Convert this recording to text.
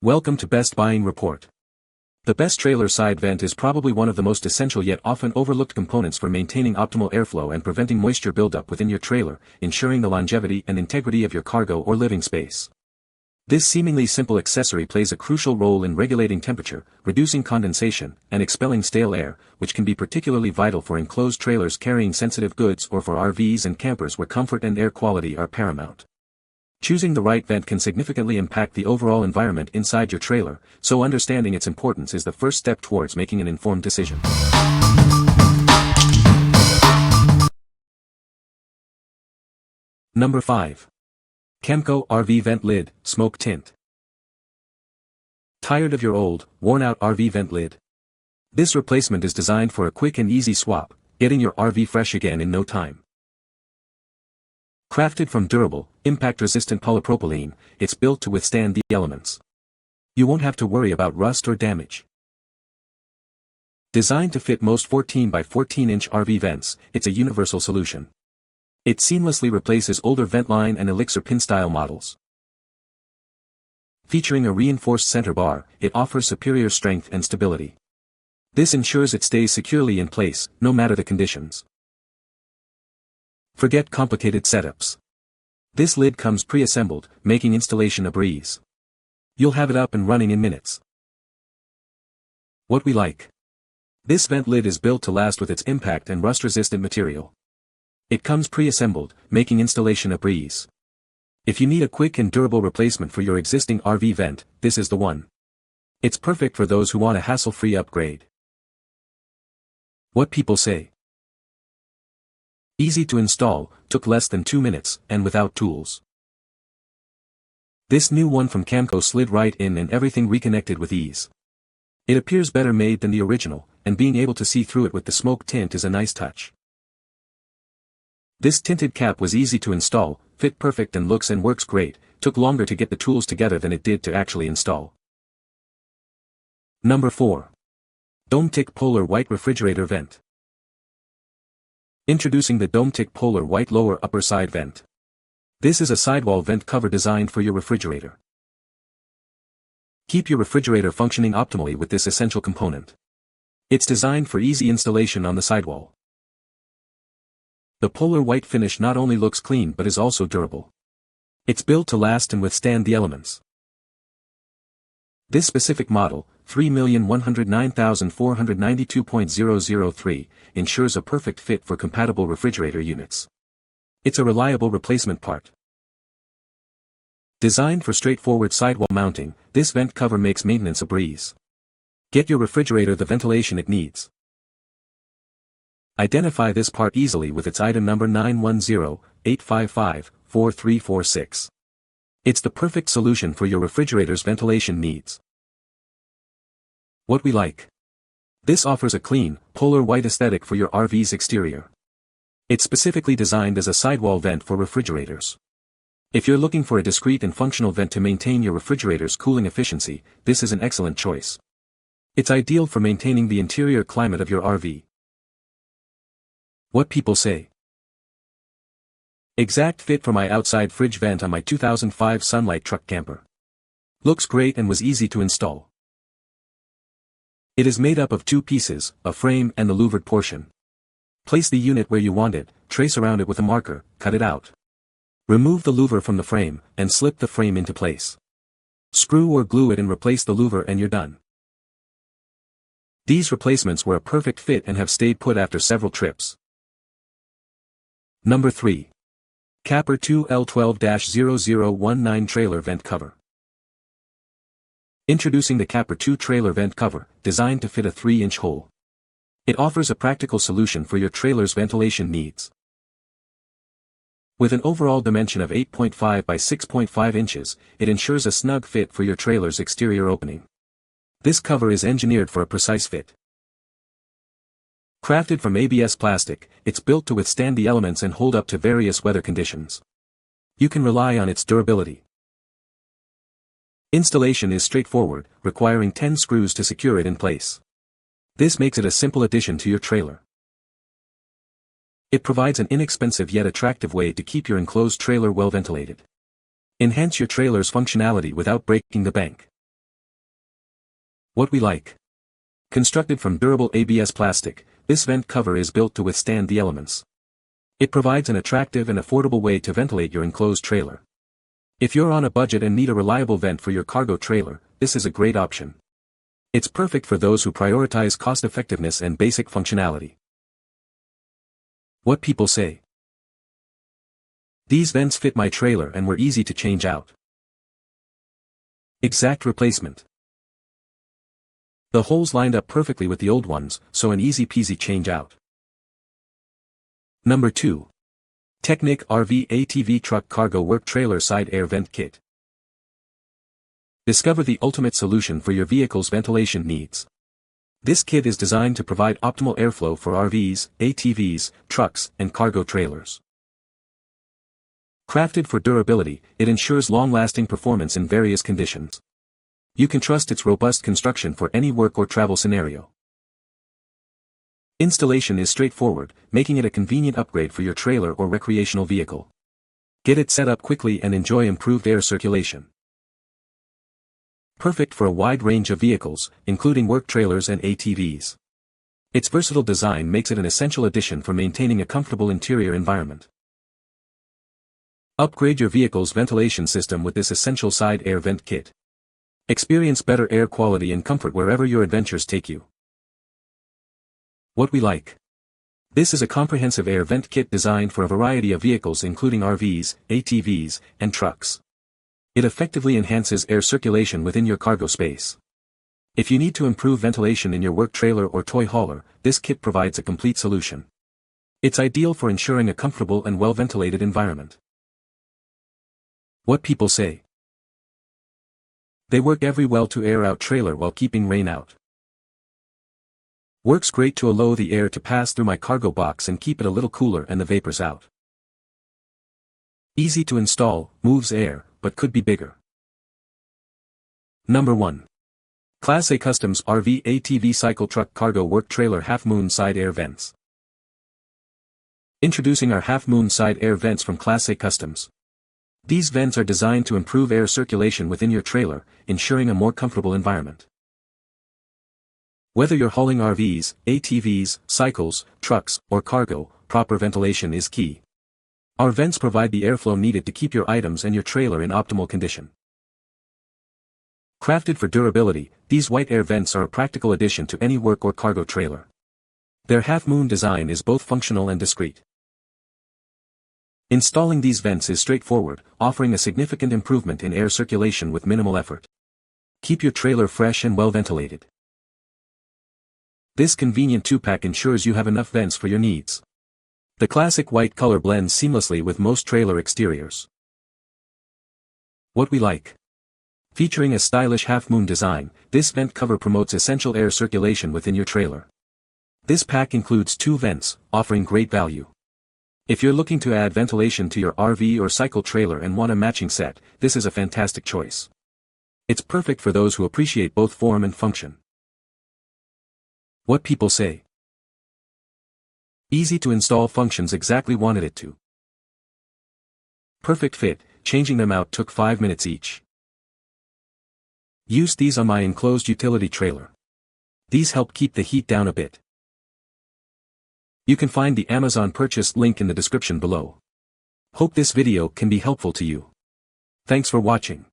Welcome to Best Buying Report. The best trailer side vent is probably one of the most essential yet often overlooked components for maintaining optimal airflow and preventing moisture buildup within your trailer, ensuring the longevity and integrity of your cargo or living space. This seemingly simple accessory plays a crucial role in regulating temperature, reducing condensation, and expelling stale air, which can be particularly vital for enclosed trailers carrying sensitive goods or for RVs and campers where comfort and air quality are paramount. Choosing the right vent can significantly impact the overall environment inside your trailer, so understanding its importance is the first step towards making an informed decision. Number 5. Camco RV Vent Lid, Smoke Tint. Tired of your old, worn-out RV vent lid? This replacement is designed for a quick and easy swap, getting your RV fresh again in no time. Crafted from durable, impact-resistant polypropylene, it's built to withstand the elements. You won't have to worry about rust or damage. Designed to fit most 14 by 14-inch RV vents, it's a universal solution. It seamlessly replaces older Ventline and Elixir pin-style models. Featuring a reinforced center bar, it offers superior strength and stability. This ensures it stays securely in place, no matter the conditions. Forget complicated setups. This lid comes pre-assembled, making installation a breeze. You'll have it up and running in minutes. What we like. This vent lid is built to last with its impact and rust-resistant material. It comes pre-assembled, making installation a breeze. If you need a quick and durable replacement for your existing RV vent, this is the one. It's perfect for those who want a hassle-free upgrade. What people say. Easy to install, took less than 2 minutes, and without tools. This new one from Camco slid right in and everything reconnected with ease. It appears better made than the original, and being able to see through it with the smoke tint is a nice touch. This tinted cap was easy to install, fit perfect and looks and works great, took longer to get the tools together than it did to actually install. Number 4. Dometic Polar White Refrigerator Vent. Introducing the Dometic Polar White Lower Upper Side Vent. This is a sidewall vent cover designed for your refrigerator. Keep your refrigerator functioning optimally with this essential component. It's designed for easy installation on the sidewall. The polar white finish not only looks clean but is also durable. It's built to last and withstand the elements. This specific model, 3,109,492.003, ensures a perfect fit for compatible refrigerator units. It's a reliable replacement part. Designed for straightforward sidewall mounting, this vent cover makes maintenance a breeze. Get your refrigerator the ventilation it needs. Identify this part easily with its item number 910-855-4346. It's the perfect solution for your refrigerator's ventilation needs. What we like. This offers a clean, polar white aesthetic for your RV's exterior. It's specifically designed as a sidewall vent for refrigerators. If you're looking for a discreet and functional vent to maintain your refrigerator's cooling efficiency, this is an excellent choice. It's ideal for maintaining the interior climate of your RV. What people say. Exact fit for my outside fridge vent on my 2005 Sunlight truck camper. Looks great and was easy to install. It is made up of 2 pieces, a frame and the louvered portion. Place the unit where you want it, trace around it with a marker, cut it out. Remove the louver from the frame, and slip the frame into place. Screw or glue it and replace the louver and you're done. These replacements were a perfect fit and have stayed put after several trips. Number 3. Kaper 2L12-0019 Trailer Vent Cover. Introducing the Kaper 2 Trailer Vent Cover, designed to fit a 3-inch hole. It offers a practical solution for your trailer's ventilation needs. With an overall dimension of 8.5 by 6.5 inches, it ensures a snug fit for your trailer's exterior opening. This cover is engineered for a precise fit. Crafted from ABS plastic, it's built to withstand the elements and hold up to various weather conditions. You can rely on its durability. Installation is straightforward, requiring 10 screws to secure it in place. This makes it a simple addition to your trailer. It provides an inexpensive yet attractive way to keep your enclosed trailer well ventilated. Enhance your trailer's functionality without breaking the bank. What we like. Constructed from durable ABS plastic, this vent cover is built to withstand the elements. It provides an attractive and affordable way to ventilate your enclosed trailer. If you're on a budget and need a reliable vent for your cargo trailer, this is a great option. It's perfect for those who prioritize cost-effectiveness and basic functionality. What people say. These vents fit my trailer and were easy to change out. Exact replacement. The holes lined up perfectly with the old ones, so an easy-peasy change out. Number 2. TecNiq RV ATV Truck Cargo Work Trailer Side Air Vent Kit. Discover the ultimate solution for your vehicle's ventilation needs. This kit is designed to provide optimal airflow for RVs, ATVs, trucks, and cargo trailers. Crafted for durability, it ensures long-lasting performance in various conditions. You can trust its robust construction for any work or travel scenario. Installation is straightforward, making it a convenient upgrade for your trailer or recreational vehicle. Get it set up quickly and enjoy improved air circulation. Perfect for a wide range of vehicles, including work trailers and ATVs. Its versatile design makes it an essential addition for maintaining a comfortable interior environment. Upgrade your vehicle's ventilation system with this essential side air vent kit. Experience better air quality and comfort wherever your adventures take you. What we like. This is a comprehensive air vent kit designed for a variety of vehicles including RVs, ATVs, and trucks. It effectively enhances air circulation within your cargo space. If you need to improve ventilation in your work trailer or toy hauler, this kit provides a complete solution. It's ideal for ensuring a comfortable and well-ventilated environment. What people say. They work every well to air out trailer while keeping rain out. Works great to allow the air to pass through my cargo box and keep it a little cooler and the vapors out. Easy to install, moves air, but could be bigger. Number 1. Class A Customs RV ATV Cycle Truck Cargo Work Trailer Half Moon Side Air Vents. Introducing our Half Moon Side Air Vents from Class A Customs. These vents are designed to improve air circulation within your trailer, ensuring a more comfortable environment. Whether you're hauling RVs, ATVs, cycles, trucks, or cargo, proper ventilation is key. Our vents provide the airflow needed to keep your items and your trailer in optimal condition. Crafted for durability, these white air vents are a practical addition to any work or cargo trailer. Their half-moon design is both functional and discreet. Installing these vents is straightforward, offering a significant improvement in air circulation with minimal effort. Keep your trailer fresh and well ventilated. This convenient 2-pack ensures you have enough vents for your needs. The classic white color blends seamlessly with most trailer exteriors. What we like. Featuring a stylish half-moon design, this vent cover promotes essential air circulation within your trailer. This pack includes 2 vents, offering great value. If you're looking to add ventilation to your RV or cycle trailer and want a matching set, this is a fantastic choice. It's perfect for those who appreciate both form and function. What people say. Easy to install, functions exactly wanted it to. Perfect fit, changing them out took 5 minutes each. Used these on my enclosed utility trailer. These help keep the heat down a bit. You can find the Amazon purchase link in the description below. Hope this video can be helpful to you. Thanks for watching.